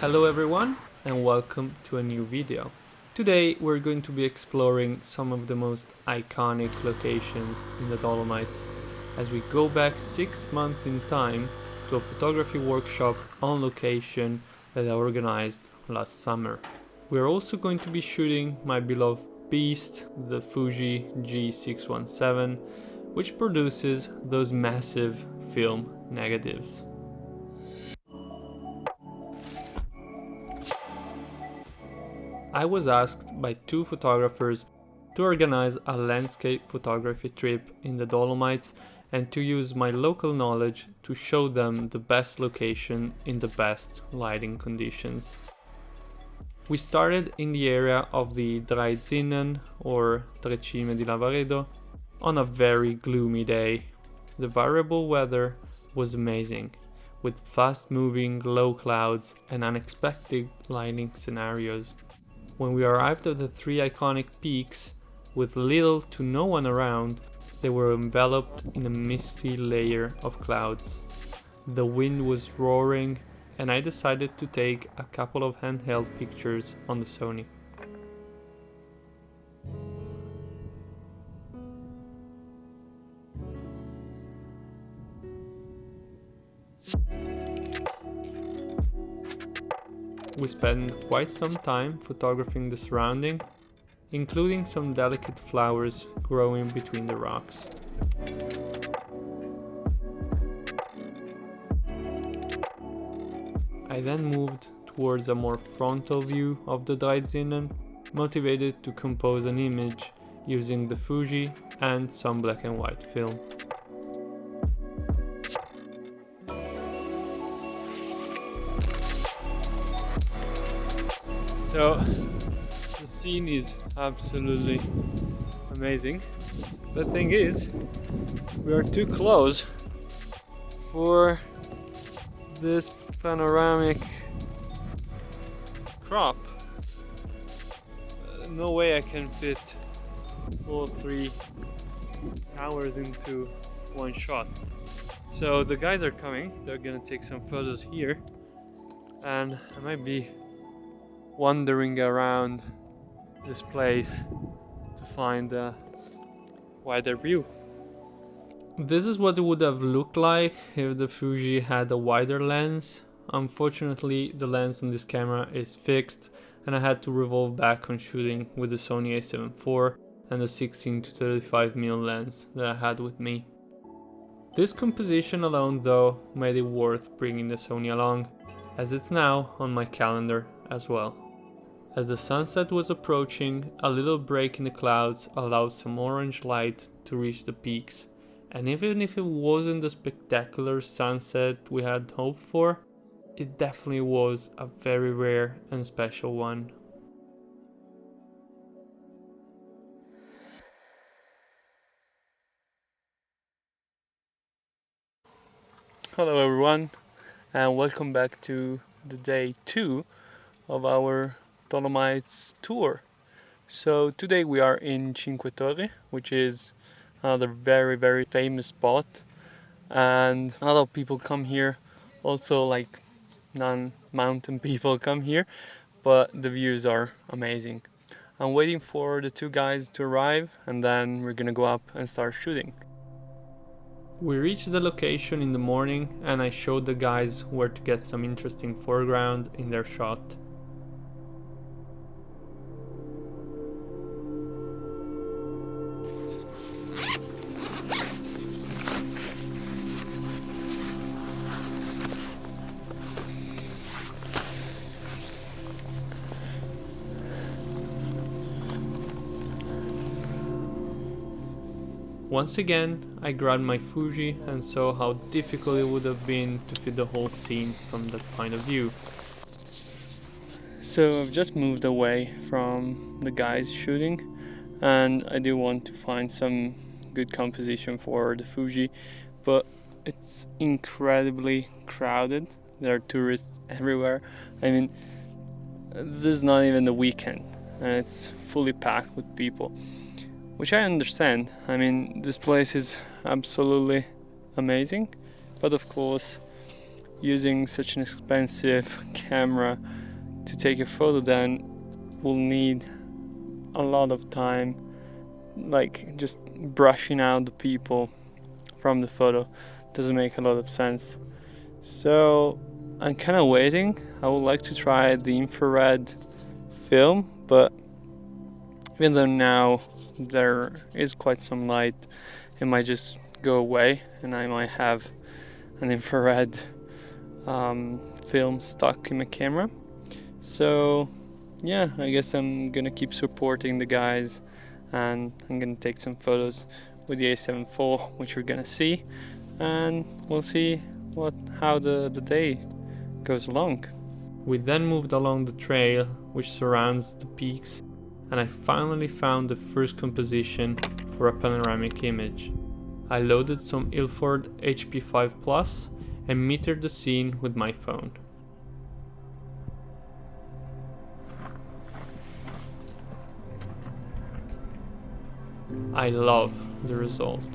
Hello everyone and welcome to a new video. Today we're going to be exploring some of the most iconic locations in the Dolomites as we go back 6 months in time to a photography workshop on location that I organized last summer. We're also going to be shooting my beloved beast, the Fuji G617, which produces those massive film negatives. I was asked by two photographers to organize a landscape photography trip in the Dolomites and to use my local knowledge to show them the best location in the best lighting conditions. We started in the area of the Draizinnen or Tre Cime di Lavaredo on a very gloomy day. The variable weather was amazing, with fast-moving low clouds and unexpected lighting scenarios. When we arrived at the three iconic peaks, with little to no one around, they were enveloped in a misty layer of clouds. The wind was roaring, and I decided to take a couple of handheld pictures on the Sony. We spent quite some time photographing the surrounding, including some delicate flowers growing between the rocks. I then moved towards a more frontal view of the Draizinnen, motivated to compose an image using the Fuji and some black and white film. So the scene is absolutely amazing. The thing is, we are too close for this panoramic crop. No way I can fit all 3 hours into one shot. So the guys are coming, they're gonna take some photos here, and I might be wandering around this place to find a wider view. This is what it would have looked like if the Fuji had a wider lens. Unfortunately, the lens on this camera is fixed and I had to revolve back on shooting with the Sony a7 IV and the 16-35mm lens that I had with me. This composition alone though made it worth bringing the Sony along, as it's now on my calendar as well. As the sunset was approaching, a little break in the clouds allowed some orange light to reach the peaks, and even if it wasn't the spectacular sunset we had hoped for, it definitely was a very rare and special one. Hello everyone, and welcome back to the day 2 of our Dolomites tour. So today we are in Cinque Terre, which is another very famous spot, and a lot of people come here, also like non-mountain people come here, but the views are amazing. I'm waiting for the two guys to arrive and then we're gonna go up and start shooting. We reached the location in the morning and I showed the guys where to get some interesting foreground in their shot. Once again, I grabbed my Fuji and saw how difficult it would have been to fit the whole scene from that point of view. So I've just moved away from the guys shooting and I do want to find some good composition for the Fuji, but it's incredibly crowded. There are tourists everywhere. I mean, this is not even the weekend and it's fully packed with people. Which I understand. I mean, this place is absolutely amazing, but of course using such an expensive camera to take a photo, then we'll need a lot of time, like just brushing out the people from the photo doesn't make a lot of sense. So I'm kind of waiting. I would like to try the infrared film, but even though now there is quite some light, it might just go away and I might have an infrared film stuck in my camera. So yeah, I guess I'm gonna keep supporting the guys, and I'm gonna take some photos with the A7 IV, which we're gonna see, and we'll see how the day goes along. We then moved along the trail which surrounds the peaks, and I finally found the first composition for a panoramic image. I loaded some Ilford HP5 Plus and metered the scene with my phone. I love the result.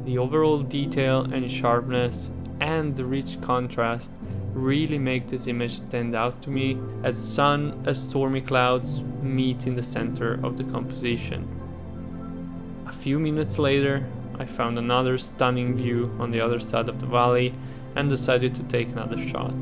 The overall detail and sharpness and the rich contrast really make this image stand out to me, as sun and stormy clouds meet in the center of the composition. A few minutes later, I found another stunning view on the other side of the valley and decided to take another shot.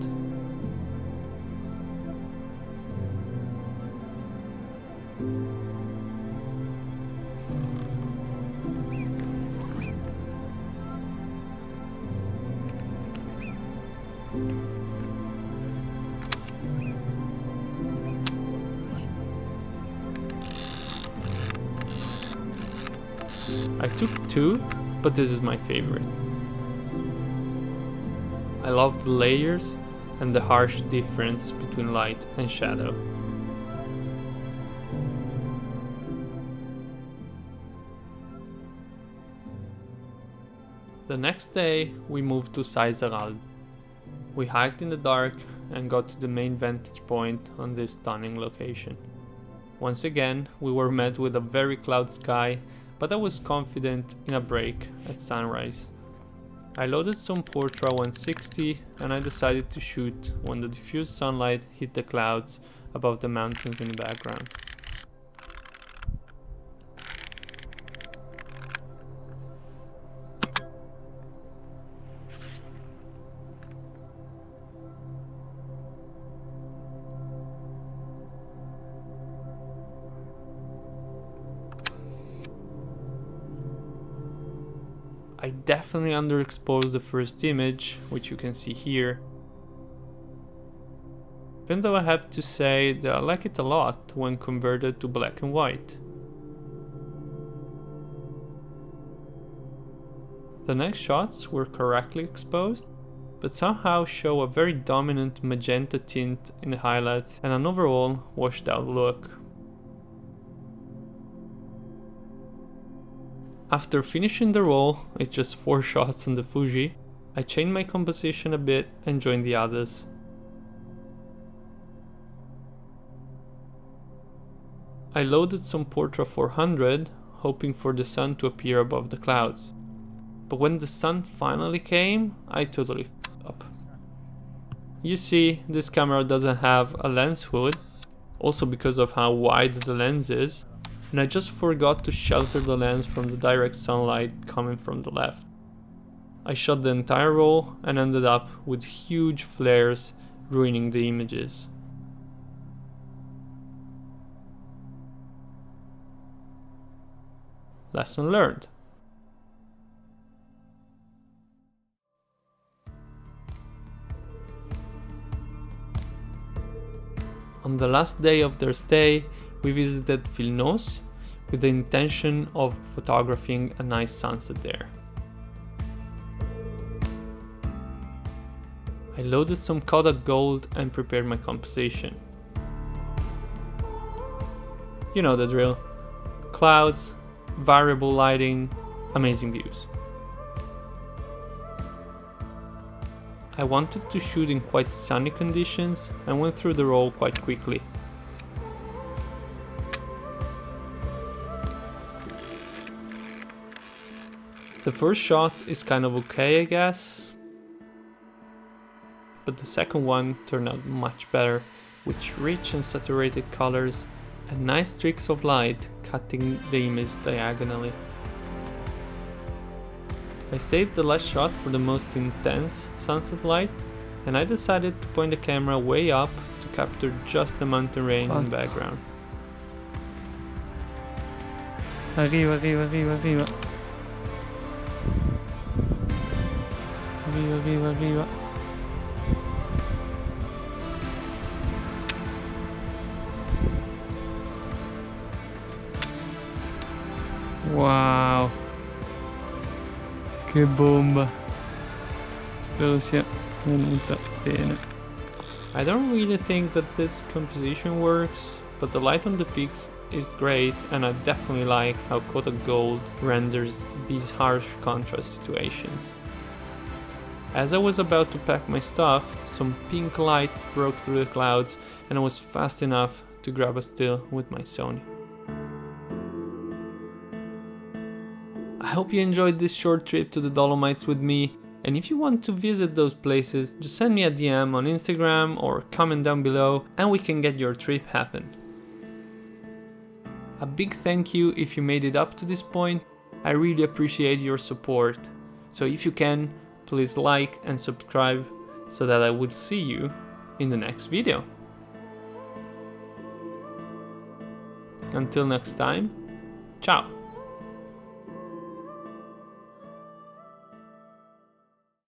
I took two, but this is my favorite. I love the layers and the harsh difference between light and shadow. The next day we moved to Saiseralb. We hiked in the dark and got to the main vantage point on this stunning location. Once again, we were met with a very cloud sky, but I was confident in a break at sunrise. I loaded some Portra 160 and I decided to shoot when the diffused sunlight hit the clouds above the mountains in the background. I definitely underexposed the first image, which you can see here. Even though I have to say that I like it a lot when converted to black and white. The next shots were correctly exposed, but somehow show a very dominant magenta tint in the highlights and an overall washed out look. After finishing the roll, with just 4 shots on the Fuji, I changed my composition a bit and joined the others. I loaded some Portra 400, hoping for the sun to appear above the clouds. But when the sun finally came, I totally f***ed up. You see, this camera doesn't have a lens hood, also because of how wide the lens is, and I just forgot to shelter the lens from the direct sunlight coming from the left. I shot the entire roll and ended up with huge flares ruining the images. Lesson learned. On the last day of their stay, we visited Vilnos with the intention of photographing a nice sunset there. I loaded some Kodak Gold and prepared my composition. You know the drill. Clouds, variable lighting, amazing views. I wanted to shoot in quite sunny conditions and went through the roll quite quickly. The first shot is kind of okay, I guess. but the second one turned out much better, with rich and saturated colors and nice streaks of light cutting the image diagonally. I saved the last shot for the most intense sunset light, and I decided to point the camera way up to capture just the mountain range in the background. Arriva. Arriva. Wow, che bomba, spero sia venuta bene. I don't really think that this composition works, but the light on the peaks is great, and I definitely like how coated gold renders these harsh contrast situations. As I was about to pack my stuff, some pink light broke through the clouds and I was fast enough to grab a still with my Sony. I hope you enjoyed this short trip to the Dolomites with me, and if you want to visit those places, just send me a DM on Instagram or comment down below and we can get your trip happen. A big thank you if you made it up to this point. I really appreciate your support. So if you can, please like and subscribe so that I will see you in the next video. Until next time, ciao!